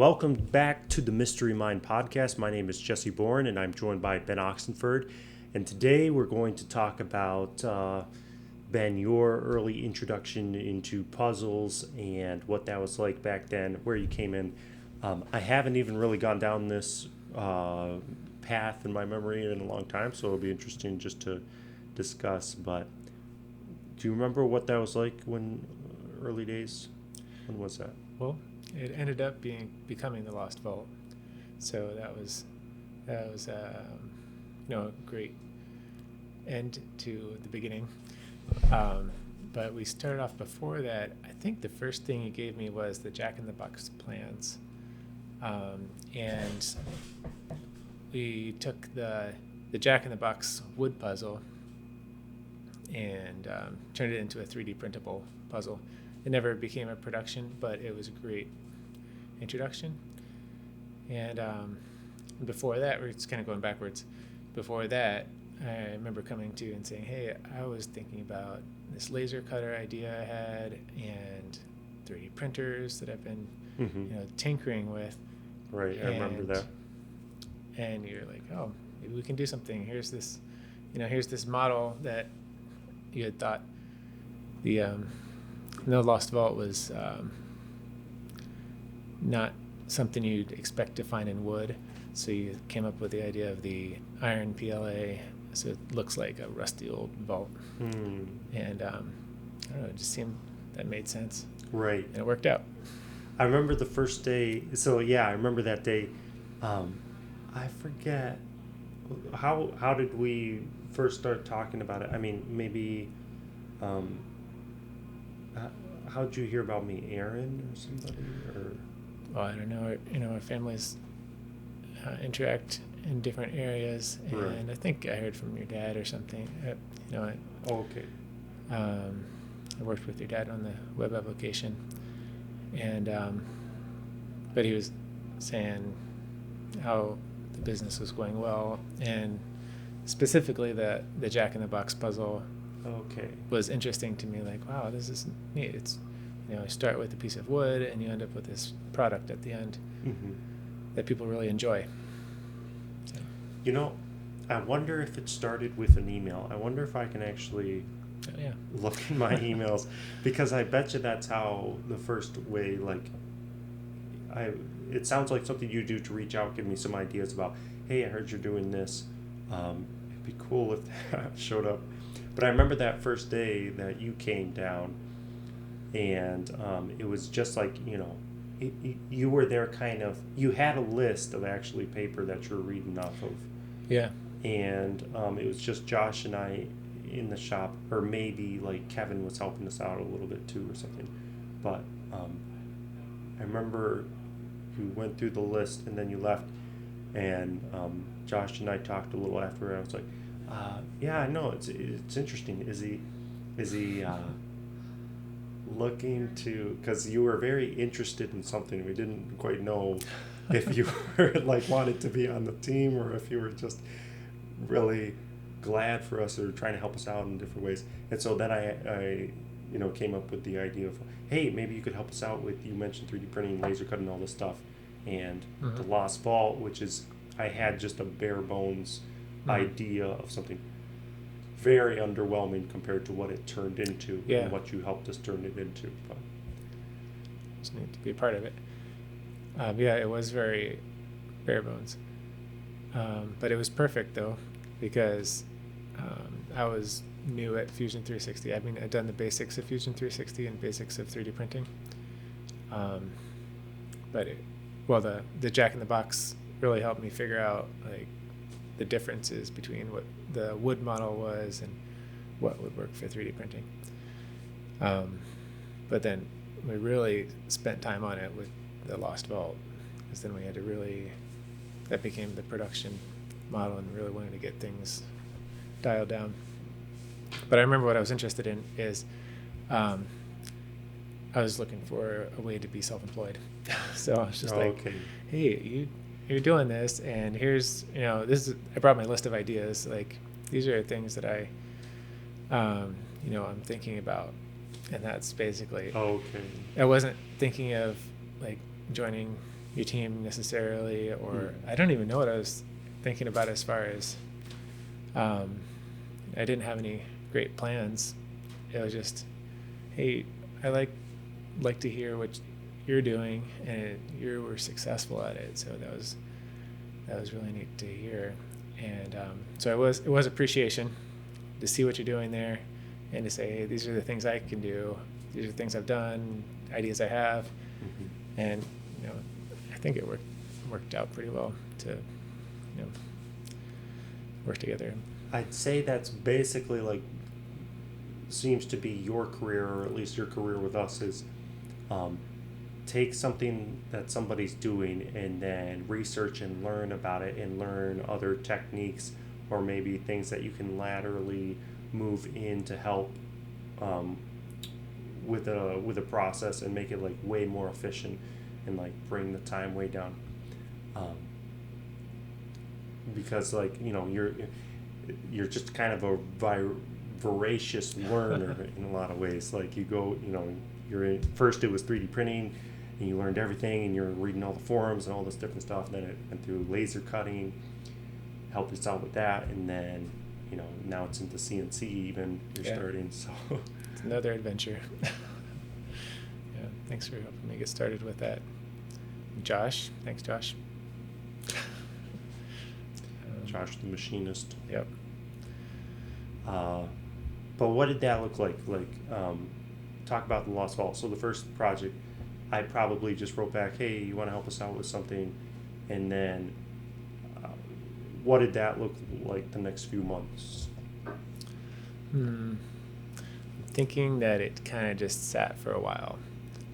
welcome back to the Mystery Mind podcast. My name is Jesse Bourne, and I'm joined by Ben Oxenford. And today we're going to talk about, Ben, your early introduction into puzzles and what that was like back then, where you came in. I haven't even really gone down this path in my memory in a long time, so it'll be interesting just to discuss. But do you remember what that was like when early days? When was that? Well, it ended up becoming the Lost Vault, so that was a great end to the beginning. But we started off before that. I think the first thing he gave me was the Jack in the Box plans, and we took the Jack in the Box wood puzzle and turned it into a 3D printable puzzle. It never became a production, but it was a great introduction. And before that, we're just kind of going backwards. Before that, I remember coming to you and saying, hey, I was thinking about this laser cutter idea I had and 3D printers that I've been tinkering with. Right, I remember that. And you're like, oh, maybe we can do something. Here's this model that you had thought the Lost Vault was not something you'd expect to find in wood, so you came up with the idea of the iron PLA, so it looks like a rusty old vault. And I don't know, it just seemed that made sense. Right. And it worked out. I remember the first day. So yeah, I remember that day. I forget how did we first start talking about it. I mean, maybe. How did you hear about me, Aaron or somebody? Or well, I don't know. Our families interact in different areas, and right. I think I heard from your dad or something. okay. I worked with your dad on the web application, and but he was saying how the business was going well, and specifically the Jack in the Box puzzle. Okay. Was interesting to me. Like, wow, this is neat. It's you start with a piece of wood and you end up with this product at the end that people really enjoy. So. I wonder if it started with an email. I wonder if I can actually look in my emails, because I bet you that's how the first way. Like, it sounds like something you do to reach out, give me some ideas about. Hey, I heard you're doing this. It'd be cool if that showed up. But I remember that first day that you came down, and it was just like, you were there kind of, you had a list of actually paper that you were reading off of. Yeah. And it was just Josh and I in the shop, or maybe like Kevin was helping us out a little bit too or something. But I remember you went through the list and then you left, and Josh and I talked a little after. I was like, yeah, I know, it's interesting. Is he looking to, because you were very interested in something. We didn't quite know if you were like wanted to be on the team, or if you were just really glad for us or trying to help us out in different ways. And so then I came up with the idea of, hey, maybe you could help us out with, you mentioned 3D printing, laser cutting, all this stuff, and the Lost Vault, which is, I had just a bare bones idea of something very underwhelming compared to what it turned into and what you helped us turn it into. But just need to be a part of it. It was very bare bones, but it was perfect though, because I was new at Fusion 360. I mean, I'd done the basics of Fusion 360 and basics of 3D printing, but the Jack in the Box really helped me figure out like the differences between what the wood model was and what would work for 3D printing. But then we really spent time on it with the Lost Vault, because then we had to that became the production model, and really wanted to get things dialed down. But I remember what I was interested in is I was looking for a way to be self-employed. So I was just hey, you're doing this, and here's I brought my list of ideas. Like, these are things that I'm thinking about, and that's basically okay. I wasn't thinking of like joining your team necessarily, or I don't even know what I was thinking about as far as I didn't have any great plans. It was just, hey, I like to hear what you're doing, and you were successful at it. So that was really neat to hear. And so it was appreciation to see what you're doing there, and to say, hey, these are the things I can do. These are the things I've done, ideas I have, and I think it worked out pretty well to work together. I'd say that's basically like seems to be your career, or at least your career with us, is take something that somebody's doing and then research and learn about it and learn other techniques or maybe things that you can laterally move in to help with a process and make it like way more efficient and like bring the time way down, because like you're just kind of a voracious learner in a lot of ways. Like you go, first it was 3D printing and you learned everything and you're reading all the forums and all this different stuff, and then it went through laser cutting, helped us out with that, and then now it's into CNC even. You're starting, so it's another adventure. Yeah, thanks for helping me get started with that. Josh, thanks Josh. Josh the machinist. Yep. But what did that look like? Talk about the Lost Vault. So the first project, I probably just wrote back, hey, you want to help us out with something? And then what did that look like the next few months? I'm thinking that it kind of just sat for a while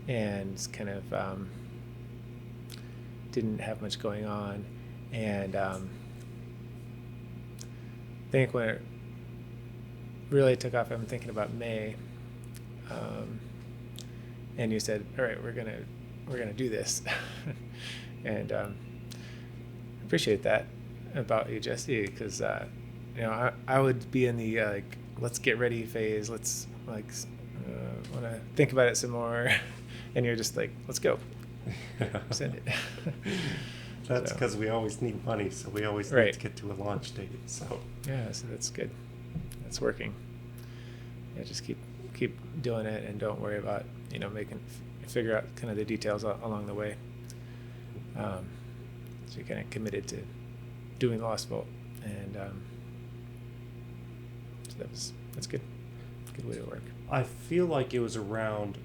and kind of didn't have much going on. And I think when it really took off, I'm thinking about May, and you said, all right, we're gonna do this. And appreciate that about you, Jesse, because I would be in the let's get ready phase, let's want to think about it some more, and you're just like, let's go, send it. That's because we always need money, so we always need to get to a launch date. So yeah, so that's good. That's working. Yeah, just keep doing it, and don't worry about figure out kind of the details along the way. So you're kind of committed to doing Lost Vault, and so that's good. Good way to work. I feel like it was around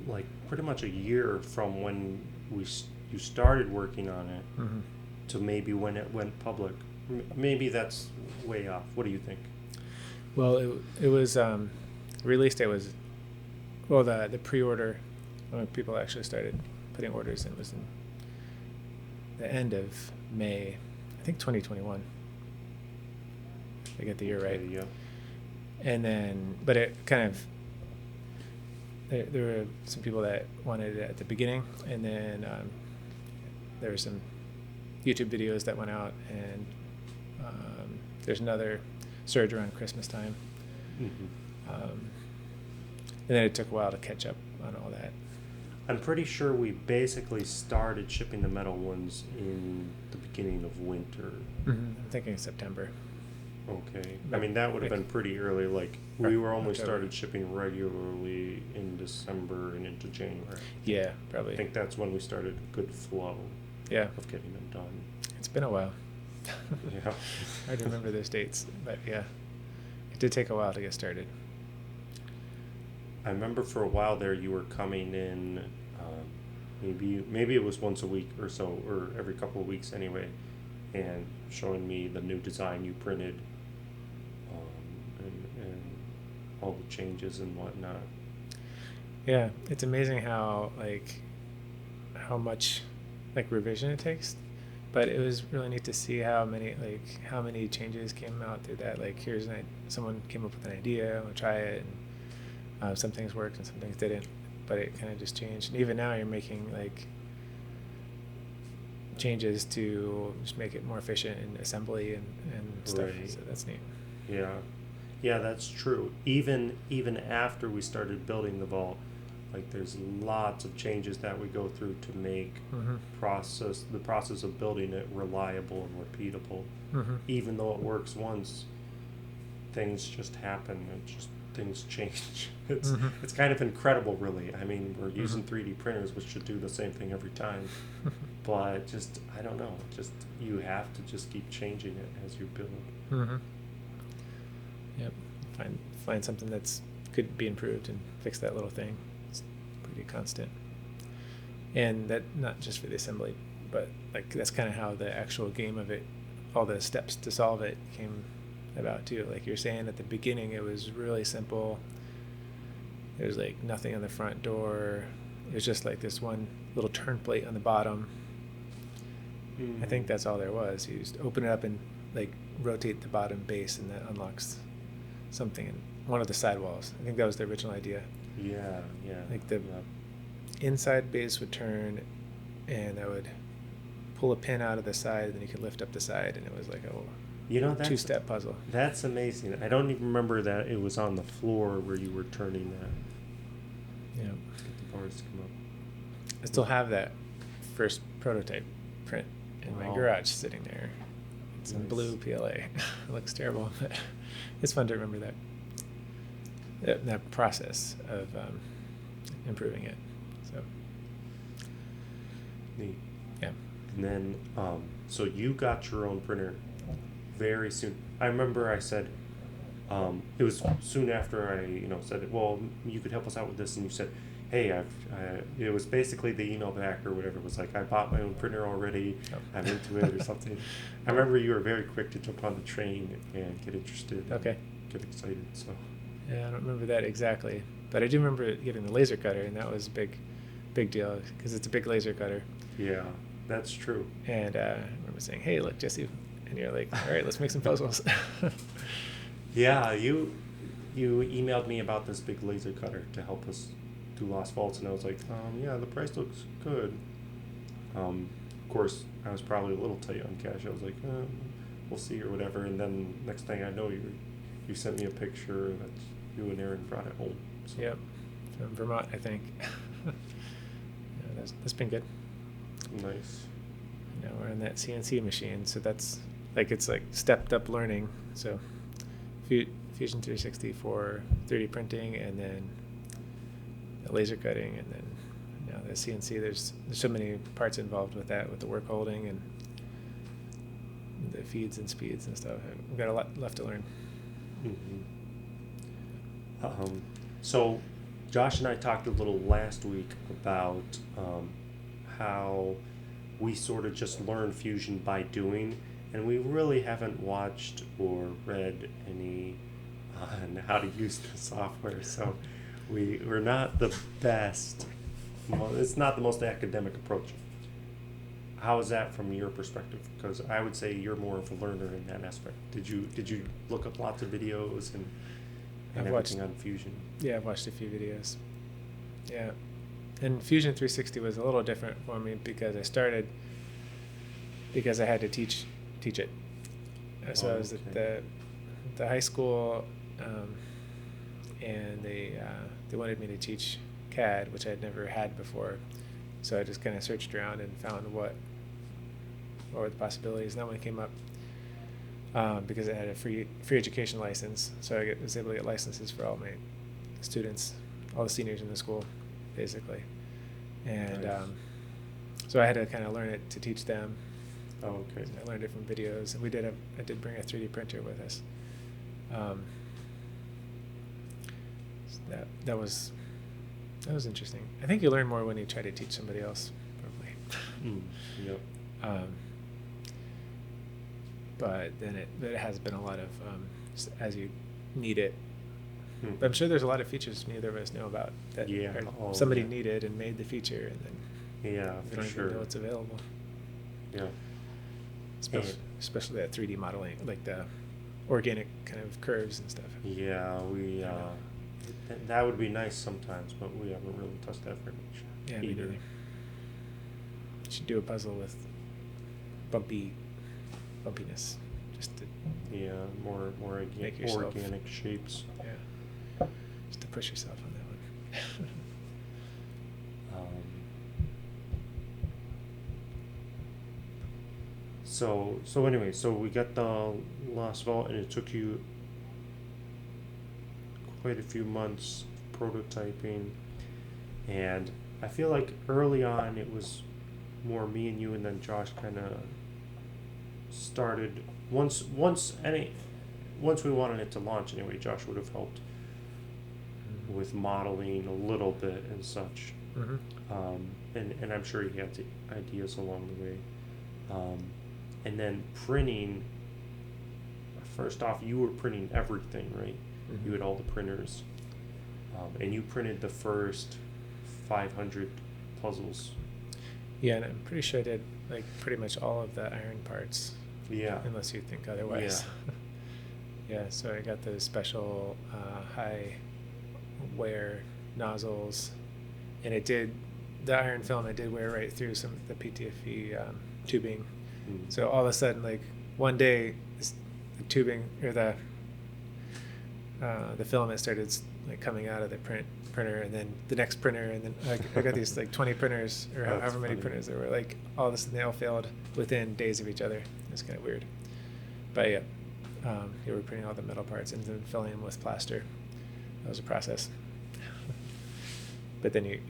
like pretty much a year from when you started working on it to maybe when it went public. Maybe that's way off. What do you think? Well, it was release date was, well, the pre-order when people actually started putting orders in was in the end of May, I think 2021. I get the year right. Yeah. And then, but it kind of, there were some people that wanted it at the beginning, and then there were some YouTube videos that went out, and there's another surge around Christmas time. And then it took a while to catch up on all that. I'm pretty sure we basically started shipping the metal ones in the beginning of winter. I'm thinking September. Okay. I mean, that would have been pretty early. Like, we were only started shipping regularly in December and into January. Yeah, probably. I think that's when we started a good flow of getting them done. It's been a while. Yeah. Hard to remember those dates, but yeah. It did take a while to get started. I remember for a while there you were coming in, maybe it was once a week or so, or every couple of weeks anyway, and showing me the new design you printed, and all the changes and whatnot. Yeah, it's amazing how much revision it takes, but it was really neat to see how many changes came out through that. Like, someone came up with an idea, we'll try it, and some things worked and some things didn't, but it kind of just changed. And even now you're making changes to just make it more efficient in assembly and stuff. Right. So that's neat. Yeah, that's true. Even after we started building the vault, Like there's lots of changes that we go through to make the process of building it reliable and repeatable. Even though it works once, things just happen. Things change. It's kind of incredible, really. I mean, we're using 3D printers, which should do the same thing every time. But just, I don't know. Just you have to just keep changing it as you build. Yep. Find something that's could be improved and fix that little thing. It's pretty constant. And that not just for the assembly, but like that's kind of how the actual game of it, all the steps to solve it came about too. Like you're saying at the beginning, it was really simple. There was like nothing on the front door. It was just like this one little turn plate on the bottom. I think that's all there was. You just open it up and like rotate the bottom base, and that unlocks something in one of the sidewalls. I think that was the original idea. Yeah. Like the inside base would turn, and I would pull a pin out of the side, and then you could lift up the side, and it was like a two-step puzzle. That's amazing. I don't even remember that it was on the floor where you were turning that. Yeah. Let's get the bars to come up. I still have that first prototype print in my garage sitting there. It's in blue PLA. It looks terrible, but it's fun to remember that process of improving it. So neat. Yeah. And then, so you got your own printer very soon. I remember I said, it was soon after I, said, well, you could help us out with this, and you said, hey, it was basically the email back or whatever. It was like, I bought my own printer already. I'm into it or something. I remember you were very quick to jump on the train and get interested. Okay. Get excited. So. Yeah, I don't remember that exactly, but I do remember getting the laser cutter, and that was a big deal because it's a big laser cutter. Yeah, that's true. And I remember saying, hey, look, Jesse, and you're like, all right, let's make some puzzles. Yeah, you emailed me about this big laser cutter to help us do Lost Vaults, and I was like, yeah, the price looks good. Of course, I was probably a little tight on cash. I was like, we'll see or whatever. And then next thing I know, you sent me a picture that you and Aaron brought it home. So. Yep, from Vermont, I think. Yeah, that's been good. Nice. Now we're on that CNC machine, so that's like it's like stepped up learning. So Fusion 360 for 3D printing, and then the laser cutting, and then now the CNC. There's so many parts involved with that, with the work holding and the feeds and speeds and stuff. We've got a lot left to learn. So Josh and I talked a little last week about how we sort of just learn Fusion by doing, and we really haven't watched or read any on how to use the software. So we're not the best. Well, it's not the most academic approach. How is that from your perspective? Because I would say you're more of a learner in that aspect. Did you look up lots of videos and everything on Fusion? Yeah, I've watched a few videos. Yeah, and Fusion 360 was a little different for me because I started because I had to teach it. So I was at the high school, and they wanted me to teach CAD, which I'd never had before. So I just kind of searched around and found what were the possibilities. And that one came up because it had a free education license. So I was able to get licenses for all my students, all the seniors in the school, basically. And nice. So I had to kind of learn it to teach them. Oh, okay. I learned it from videos, and I did bring a 3D printer with us. So that was interesting. I think you learn more when you try to teach somebody else, probably. Yep. But then it has been a lot of as you need it. But I'm sure there's a lot of features neither of us know about that somebody needed and made the feature, and then you don't even know it's available. Yeah. Especially that 3D modeling, like the organic kind of curves and stuff. Yeah, that would be nice sometimes, but we haven't really touched that very much. Yeah, me neither. You should do a puzzle with bumpiness, just to more organic shapes. Yeah, just to push yourself on that one. So anyway, so we got the Lost Vault, and it took you quite a few months prototyping, and I feel like early on it was more me and you, and then Josh kind of started once we wanted it to launch anyway. Josh would have helped with modeling a little bit and such, Mm-hmm. and I'm sure he had the ideas along the way, and then printing. First off, you were printing everything, right? Mm-hmm. You had all the printers, and you printed the first 500 puzzles. Yeah, and I'm pretty sure I did like pretty much all of the iron parts, Yeah. unless you think otherwise. Yeah, so I got the special high wear nozzles, and the iron film did wear right through some of the PTFE tubing. Mm. So all of a sudden, like one day, the tubing or the filament started like coming out of the printer, and then the next printer, and then like I got these like 20 printers or That's however many funny. printers there were. Like all of a sudden, they all failed within days of each other. It's kind of weird, but yeah, you were printing all the metal parts and then filling them with plaster. That was a process. But then you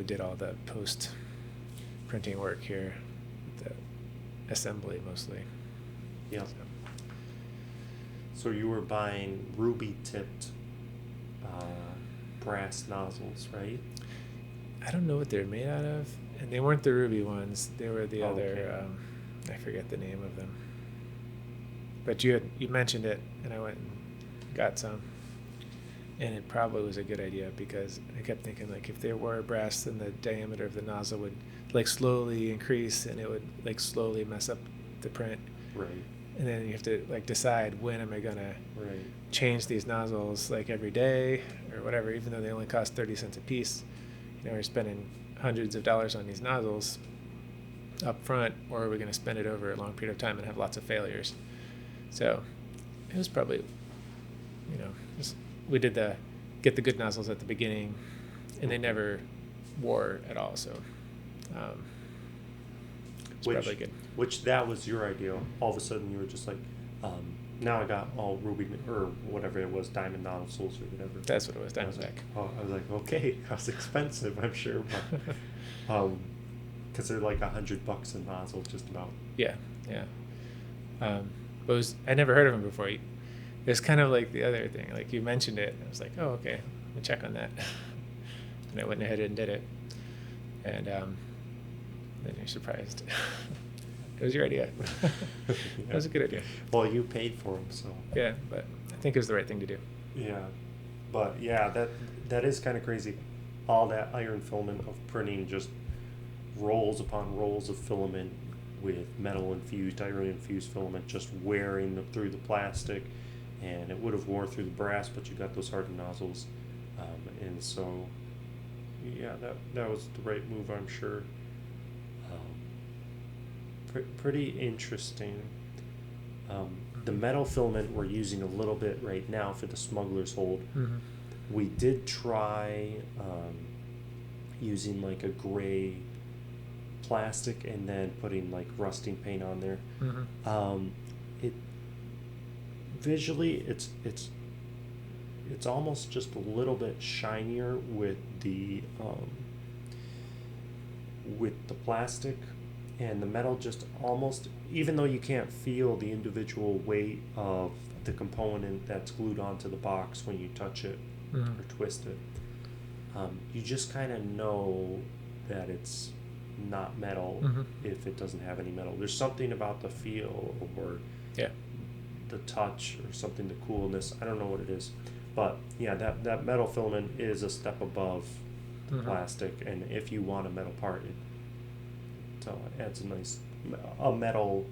did all the post printing work here, the assembly mostly. Yeah. So you were buying ruby tipped brass nozzles, right? I don't know what they're made out of, and they weren't the ruby ones. They were the other. Okay. I forget the name of them. But you mentioned it, and I went and got some, and it probably was a good idea because I kept thinking like if they were brass, then the diameter of the nozzle would like slowly increase, and it would like slowly mess up the print. Right. And then you have to like decide when am I gonna Right. change these nozzles like every day or whatever, even though they only cost 30 cents a piece. You know, we're spending hundreds of dollars on these nozzles up front, or are we going to spend it over a long period of time and have lots of failures? So it was probably, you know, we did get the good nozzles at the beginning, and they never wore at all. So it's probably good. Which that was your idea. All of a sudden you were just like, now I got all ruby or whatever it was, diamond nozzles or whatever. That's what it was, I was Diamondback. like, I was like, okay, that's expensive, I'm sure, but because they're like $100 a nozzle, just about. Yeah. But I never heard of them before. It was kind of like the other thing. Like you mentioned it, I was like, oh, okay, let me check on that. And I went ahead and did it. And then you're surprised. It was your idea. It was a good idea. Well, you paid for them, so. Yeah, but I think it was the right thing to do. Yeah, but yeah, that is kind of crazy. All that iron filament of printing, just rolls upon rolls of filament with metal infused, iron infused filament, just wearing through the plastic, and it would have worn through the brass, but you got those hardened nozzles, and so yeah, that was the right move, I'm sure. Pretty interesting. The metal filament we're using a little bit right now for the smuggler's hold. Mm-hmm. We did try using like a gray plastic and then putting like rusting paint on there. Mm-hmm. It visually it's almost just a little bit shinier with the plastic, and the metal just almost, even though you can't feel the individual weight of the component that's glued onto the box when you touch it Mm-hmm. or twist it, you just kind of know that it's not metal Mm-hmm. if it doesn't have any metal. There's something about the feel or Yeah. the touch or something, the coolness. I don't know what it is, but yeah, that metal filament is a step above the Mm-hmm. plastic, and if you want a metal part, it adds a metal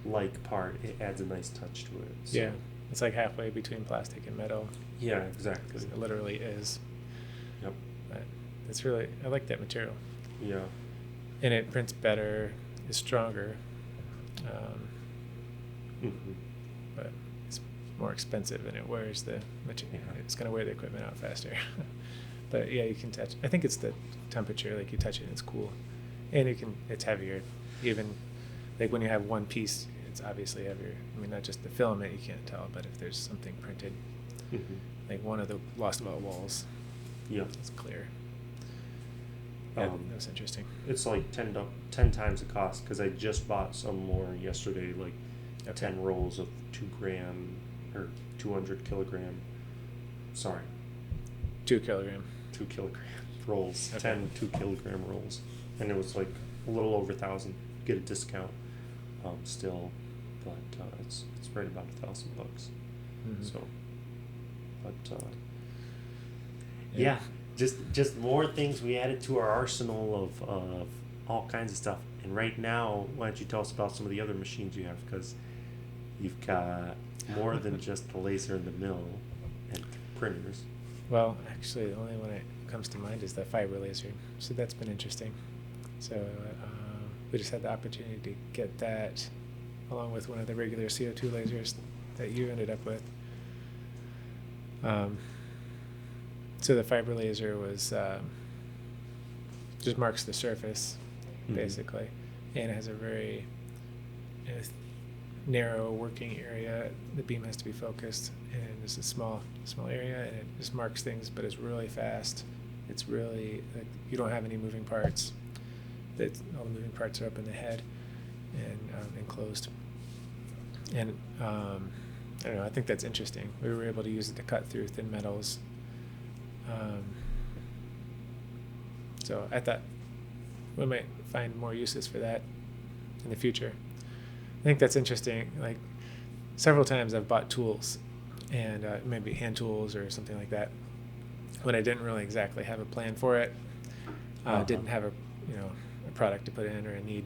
like part. It adds a nice touch to it. So, Yeah. It's like halfway between plastic and metal. yeah, exactly. Because it literally is. Yep. But it's really, I like that material. Yeah. And it prints better, is stronger, Mm-hmm. but it's more expensive, and it wears the material. Yeah. It's going to wear the equipment out faster. But yeah, you can touch. I think it's the temperature. Like you touch it, and it's cool, and it's heavier. Even like when you have one piece, it's obviously heavier. I mean, not just the filament, you can't tell, but if there's something printed, like one of the Lost Vault walls, yeah, it's clear. Yeah, that was interesting. It's like 10 times the cost, because I just bought some more yesterday, like 10 rolls of 2 gram or 200 kilogram. Sorry. 2 kilogram. 2 kilogram rolls. Okay. 10 2 kilogram rolls. And it was like a little over 1,000. Get a discount still, but it's right about $1,000. So, but yeah, just more things we added to our arsenal of all kinds of stuff. And right now, why don't you tell us about some of the other machines you have, because you've got more than just the laser and the mill and printers. Well, actually, the only one that comes to mind is the fiber laser. So that's been interesting. So we just had the opportunity to get that along with one of the regular CO2 lasers that you ended up with. So the fiber laser was just marks the surface, basically, and it has a very narrow working area. The beam has to be focused, and it's a small area, and it just marks things, but it's really fast. It's really, like, you don't have any moving parts. All the moving parts are up in the head and enclosed. And I don't know, I think that's interesting. We were able to use it to cut through thin metals. So I thought we might find more uses for that in the future. I think that's interesting. Like, several times I've bought tools, and maybe hand tools or something like that, when I didn't really exactly have a plan for it, didn't have a product to put in or a need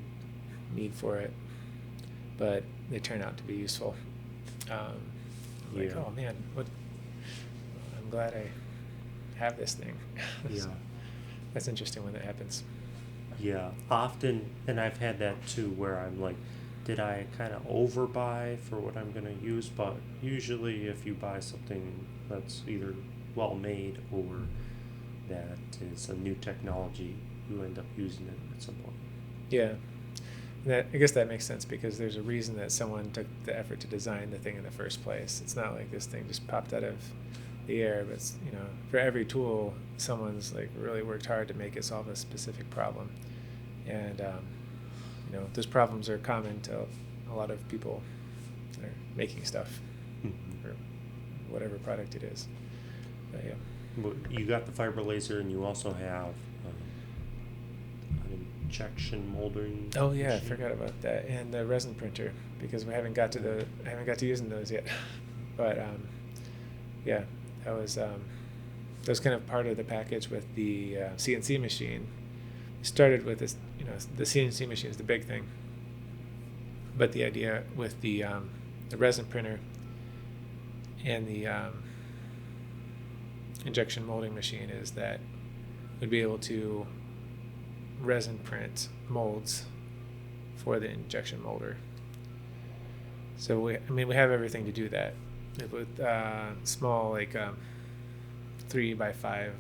for it, but they turn out to be useful. Like, oh man, I'm glad I have this thing. Yeah. That's interesting when that happens. Yeah, often, and I've had that too, where I'm like, did I kind of overbuy for what I'm going to use? But usually if you buy something that's either well made or that is a new technology, you end up using it at some point. Yeah. I guess that makes sense, because there's a reason that someone took the effort to design the thing in the first place. It's not like this thing just popped out of the air, but it's, for every tool, someone's like really worked hard to make it solve a specific problem. And those problems are common to a lot of people that are making stuff or whatever product it is. But yeah. Well, you got the fiber laser, and you also have an injection molding. Oh yeah, machine. I forgot about that, and the resin printer, because I haven't got to using those yet. But yeah, that was kind of part of the package with the CNC machine. We started with this, the CNC machine is the big thing, but the idea with the resin printer and the injection molding machine is that we'd be able to resin print molds for the injection molder. So we have everything to do that with small, like 3 by 5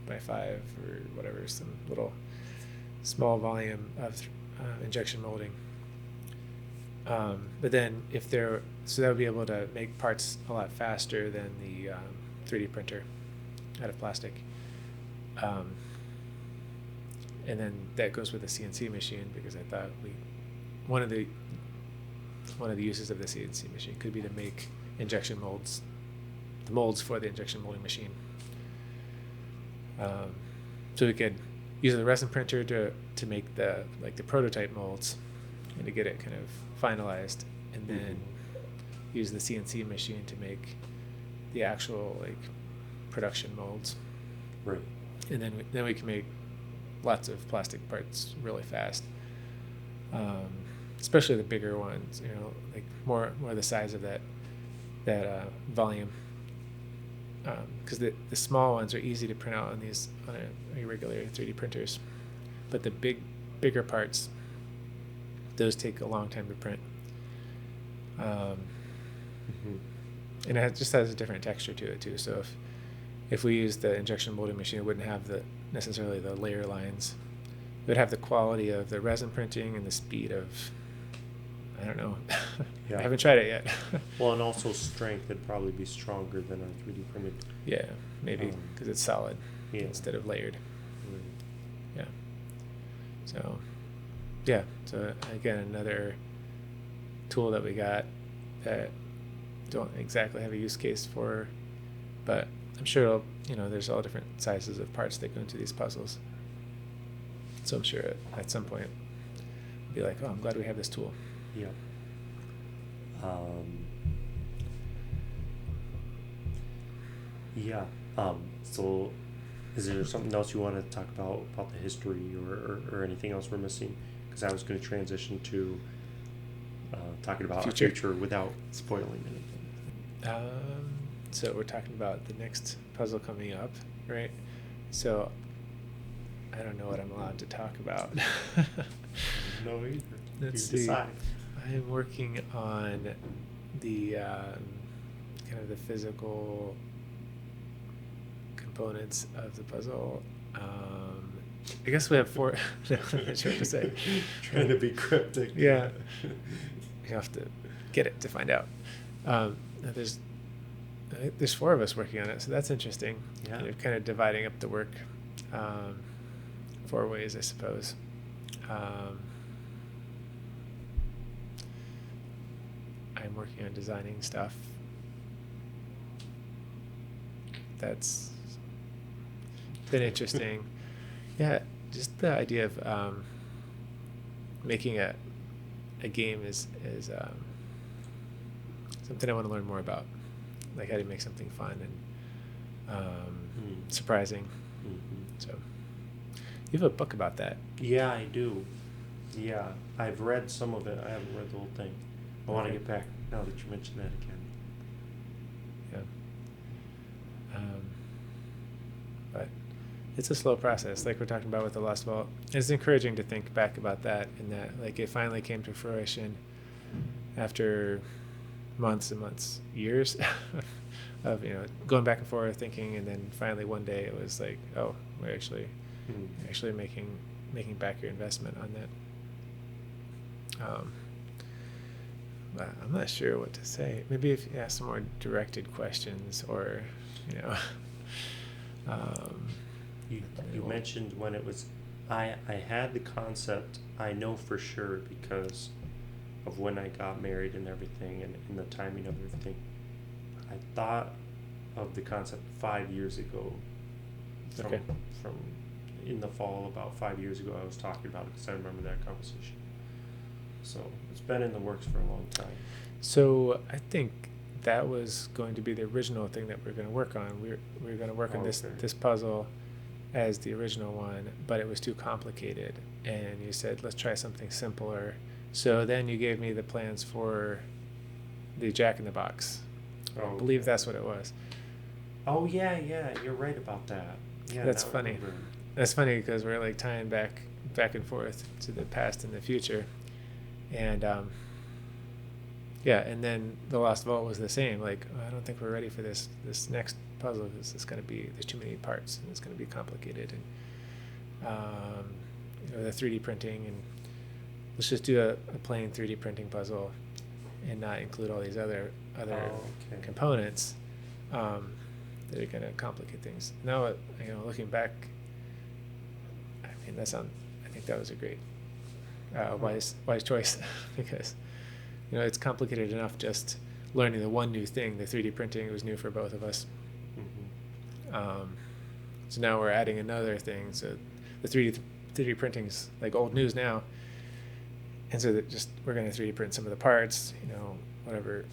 by 5 or whatever, some little small volume of injection molding. But then so that would be able to make parts a lot faster than the 3D printer out of plastic. And then that goes with the CNC machine, because I thought one of the uses of the CNC machine could be to make injection molds, the molds for the injection molding machine. So we could use the resin printer to make the prototype molds and to get it kind of finalized, and then use the CNC machine to make the actual production molds. Right. And then we can make lots of plastic parts really fast, especially the bigger ones. More the size of that volume. Because the small ones are easy to print out on a regular 3D printers, but the bigger parts, those take a long time to print. And it just has a different texture to it too. So if we use the injection molding machine, it wouldn't have necessarily the layer lines. It would have the quality of the resin printing and the speed of I don't know. Yeah. I haven't tried it yet. Well, and also strength would probably be stronger than our 3D printed. Yeah, maybe because it's solid instead of layered. Yeah. So, yeah. So again, another tool that we got that don't exactly have a use case for, but I'm sure there's all different sizes of parts that go into these puzzles. So I'm sure at some point, I'll be like, oh, I'm glad we have this tool. Yeah. Yeah. So is there something else you want to talk about the history or anything else we're missing? Because I was going to transition to talking about our future without spoiling anything. So we're talking about the next puzzle coming up, right? So I don't know what I'm allowed to talk about. No, either. Let's see. Decide. I am working on the kind of the physical components of the puzzle. I guess we have 4. No, I'm not sure what to say. Trying to be cryptic. Yeah. You have to get it to find out. There's 4 of us working on it, so that's interesting. Yeah. And we're kind of dividing up the work 4 ways, I suppose. I'm working on designing stuff that's been interesting. Yeah, just the idea of making a game is something I want to learn more about, like how to make something fun and surprising. So you have a book about that. Yeah, I do. Yeah, I've read some of it. I haven't read the whole thing. I want to get back now that you mentioned that again. Yeah. But it's a slow process, like we're talking about with the Lost Vault. It's encouraging to think back about that, and that like it finally came to fruition after months and months, years of going back and forth thinking, and then finally one day it was like, oh, we're actually making back your investment on that. But I'm not sure what to say. Maybe if you ask some more directed questions, or you mentioned when it was, I had the concept, I know for sure because of when I got married and everything, and the timing of everything. I thought of the concept 5 years ago. From in the fall, about 5 years ago, I was talking about it because I remember that conversation. So it's been in the works for a long time. So I think that was going to be the original thing that we're going to work on. We were going to work on this puzzle as the original one, but it was too complicated. And you said, let's try something simpler. So then you gave me the plans for the Jack in the Box. I believe that's what it was. Oh, yeah, you're right about that. Yeah, that's funny. That's funny because we're like tying back and forth to the past and the future. And and then the Lost Vault was the same. Like, I don't think we're ready for this next puzzle. This is going to be, there's too many parts and it's going to be complicated. And the 3D printing, and let's just do a plain 3D printing puzzle and not include all these other components that are going to complicate things. Now, looking back, I think that was a great wise choice because it's complicated enough just learning the one new thing. The 3D printing was new for both of us. So now we're adding another thing. So the 3D printing's like old news now, and so that just we're going to 3D print some of the parts, whatever.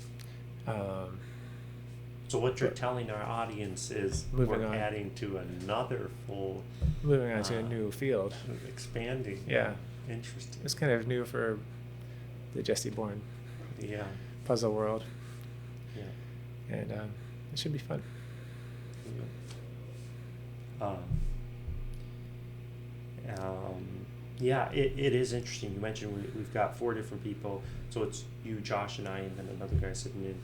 So what you're telling our audience is adding to another full... Moving on to a new field. Expanding. Yeah. Interesting. It's kind of new for the Jesse Bourne puzzle world. Yeah. And it should be fun. It is interesting. You mentioned we've got 4 different people. So it's you, Josh, and I, and then another guy sitting in,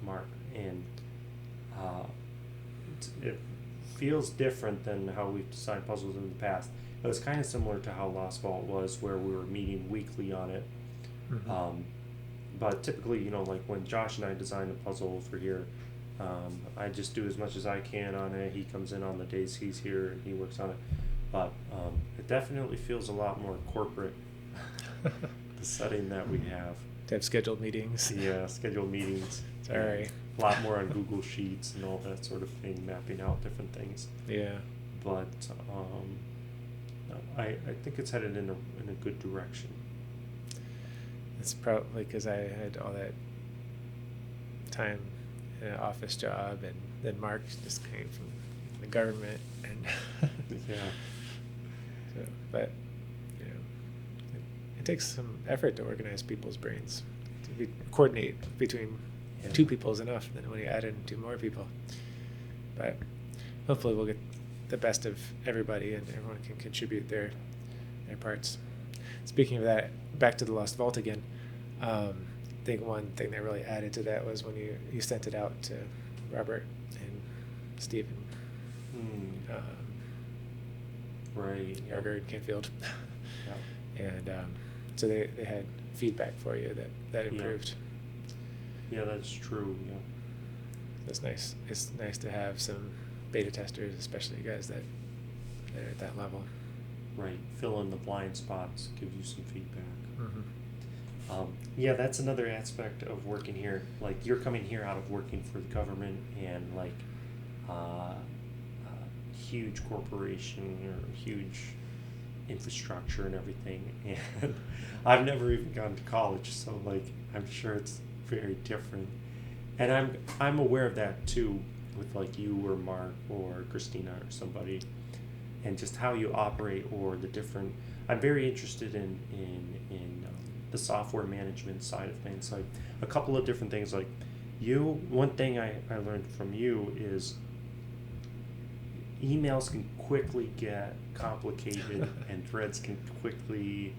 Mark. And it feels different than how we've designed puzzles in the past. It was kind of similar to how Lost Vault was, where we were meeting weekly on it. But typically, like when Josh and I design a puzzle for here, I just do as much as I can on it. He comes in on the days he's here and he works on it. But it definitely feels a lot more corporate, the setting that we have. To have scheduled meetings. Yeah, scheduled meetings. Sorry. A lot more on Google Sheets and all that sort of thing, mapping out different things. Yeah. But I think it's headed in a good direction. It's probably because I had all that time in an office job, and then Mark just came from the government, and Yeah. So, but it takes some effort to organize people's brains, to coordinate between two people is enough. Then when you add in two more people, but hopefully we'll get the best of everybody, and everyone can contribute their parts. Speaking of that, back to the Lost Vault again. I think one thing that really added to that was when you sent it out to Robert and Stephen. Right. Yarger and Canfield. Yeah. And so they had feedback for you that improved. Yeah, that's true. Yeah. That's nice. It's nice to have some beta testers, especially guys that are at that level. Right. Fill in the blind spots, give you some feedback. Mm-hmm. Yeah, that's another aspect of working here. Like, you're coming here out of working for the government and like huge corporation or huge infrastructure and everything. And I've never even gone to college, so like I'm sure it's very different. And I'm aware of that too, with like you or Mark or Christina or somebody, and just how you operate or the different. I'm very interested in the software management side of things, like a couple of different things. Like one thing I learned from you is emails can quickly get complicated and threads can quickly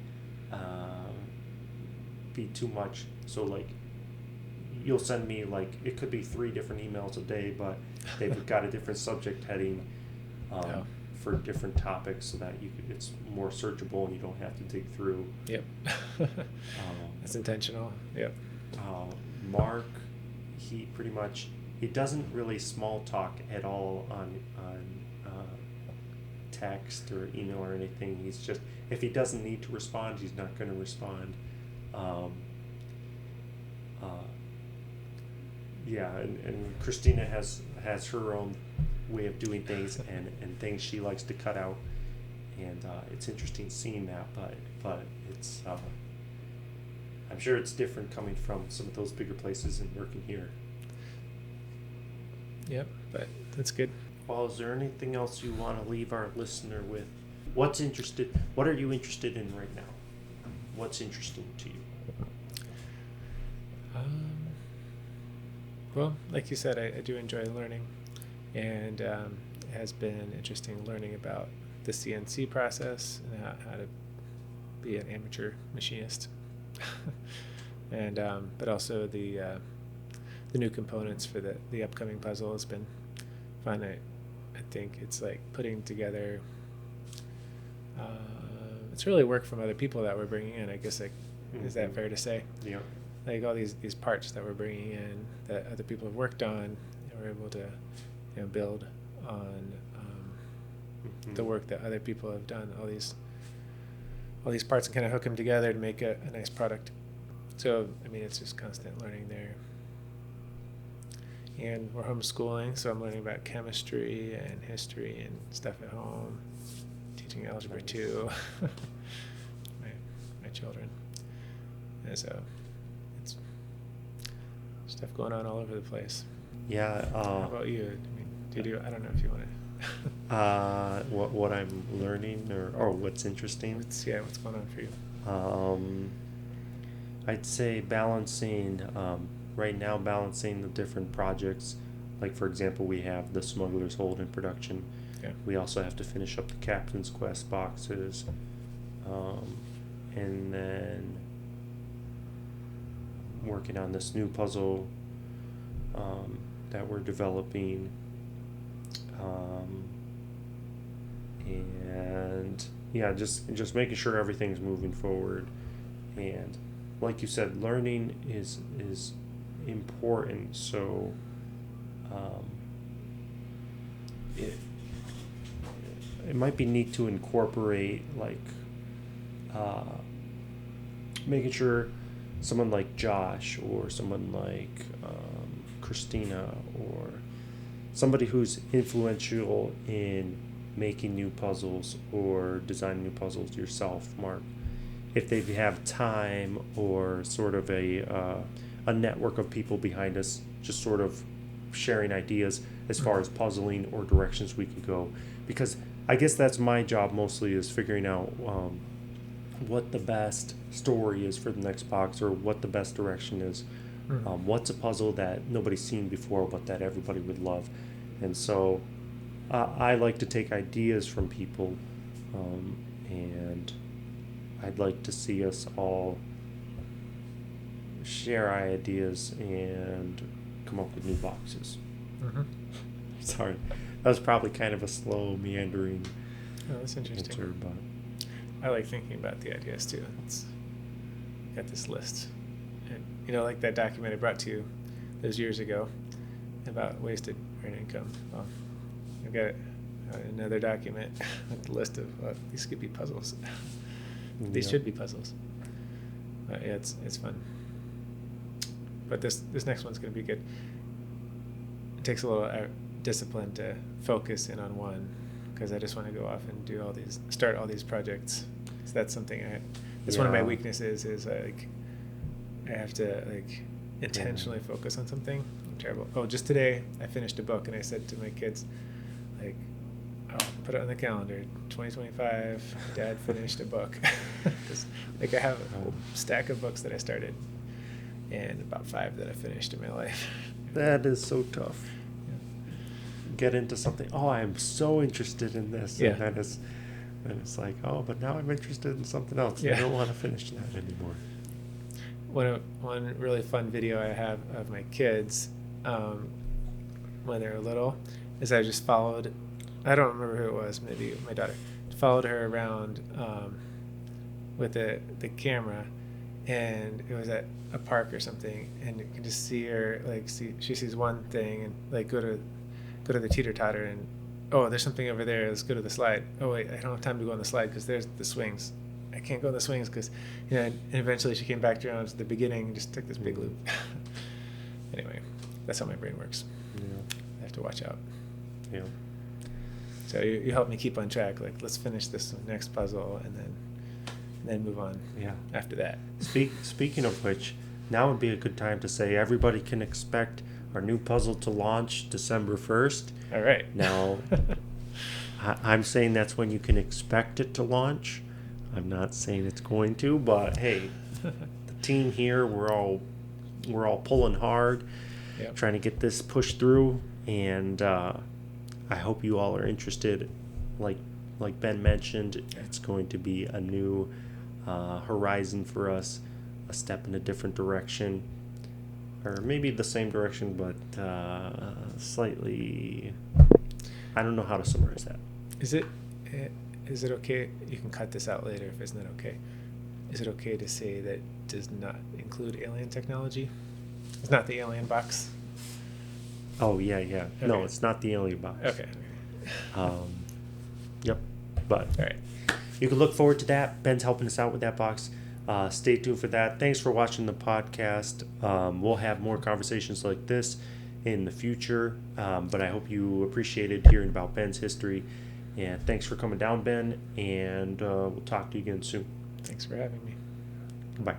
be too much. So like you'll send me like it could be 3 different emails a day, but they've got a different subject heading for different topics, so that it's more searchable and you don't have to dig through. Yep. That's intentional. Yep. Mark, he doesn't really small talk at all on text or email or anything. He's just, if he doesn't need to respond, he's not going to respond. Yeah, and Christina has her own way of doing things and things she likes to cut out, and it's interesting seeing that, but it's I'm sure it's different coming from some of those bigger places and working here. Yep, but that's good. Well, is there anything else you want to leave our listener with? What are you interested in right now? What's interesting to you? Well, like you said, I do enjoy learning, and it has been interesting learning about the CNC process and how to be an amateur machinist, and but also the new components for the upcoming puzzle has been fun. I think it's like putting together. It's really work from other people that we're bringing in. I guess is that fair to say? Yeah. Like all these parts that we're bringing in that other people have worked on, and we're able to build on the work that other people have done. All these parts, and kind of hook them together to make a nice product. So I mean, it's just constant learning there. And we're homeschooling, so I'm learning about chemistry and history and stuff at home, teaching algebra to my children. And so it's stuff going on all over the place. Yeah. How about you? I mean, I don't know if you want to. What I'm learning or what's interesting? What's going on for you? I'd say balancing. Right now, balancing the different projects. Like, for example, we have the Smuggler's Hold in production. Yeah. We also have to finish up the Captain's Quest boxes. And then working on this new puzzle that we're developing. And yeah, just making sure everything's moving forward. And like you said, learning is important. So it it might be neat to incorporate like making sure someone like Josh or someone like Christina or somebody who's influential in making new puzzles or designing new puzzles yourself, Mark, if they have time or sort of a network of people behind us, just sort of sharing ideas as far as puzzling or directions we could go, because I guess that's my job mostly, is figuring out what the best story is for the next box, or what the best direction is. What's a puzzle that nobody's seen before but that everybody would love. And so I like to take ideas from people, and I'd like to see us all share our ideas and come up with new boxes. Sorry, that was probably kind of a slow, meandering that's interesting answer, but I like thinking about the ideas too. It's got this list, and like that document I brought to you those years ago about wasted earned income. Well, I've got another document with a list of these could be puzzles. These should be puzzles. Yeah, it's fun. But this next one's going to be good. It takes a little discipline to focus in on one, because I just want to go off and start all these projects. So that's something it's one of my weaknesses, is like I have to like intentionally focus on something. I'm terrible. Oh, just today I finished a book, and I said to my kids, like, I'll put it on the calendar, 2025, Dad finished a book. Because like I have a stack of books that I started, and about 5 that I finished in my life. that is so tough. Get into something. Oh, I'm so interested in this, and then it's like, oh, but now I'm interested in something else. I don't want to finish that anymore. One really fun video I have of my kids when they were little is I just followed. I don't remember who it was. Maybe my daughter. Followed her around with the camera, and it was at a park or something, and you can just see her she sees one thing and like go to the teeter-totter, and oh, there's something over there, let's go to the slide. Oh wait, I don't have time to go on the slide because there's the swings. I can't go on the swings because and eventually she came back around to the beginning and just took this big loop. Anyway, that's how my brain works. I have to watch out. So you help me keep on track, like let's finish this next puzzle and then move on after that. Speaking of which, now would be a good time to say everybody can expect our new puzzle to launch December 1st. All right. Now, I'm saying that's when you can expect it to launch. I'm not saying it's going to, but hey, the team here, we're all pulling hard, trying to get this pushed through, and I hope you all are interested. Like Ben mentioned, it's going to be a new horizon for us, a step in a different direction. Or maybe the same direction, but slightly. I don't know how to summarize that. Is it okay? You can cut this out later if it's not okay. Is it okay to say that does not include alien technology? It's not the alien box. Oh yeah. Okay. No, it's not the alien box. Okay. Yep. But all right, you can look forward to that. Ben's helping us out with that box. Stay tuned for that. Thanks for watching the podcast. We'll have more conversations like this in the future, but I hope you appreciated hearing about Ben's history. And thanks for coming down, Ben, and we'll talk to you again soon. Thanks for having me. Bye.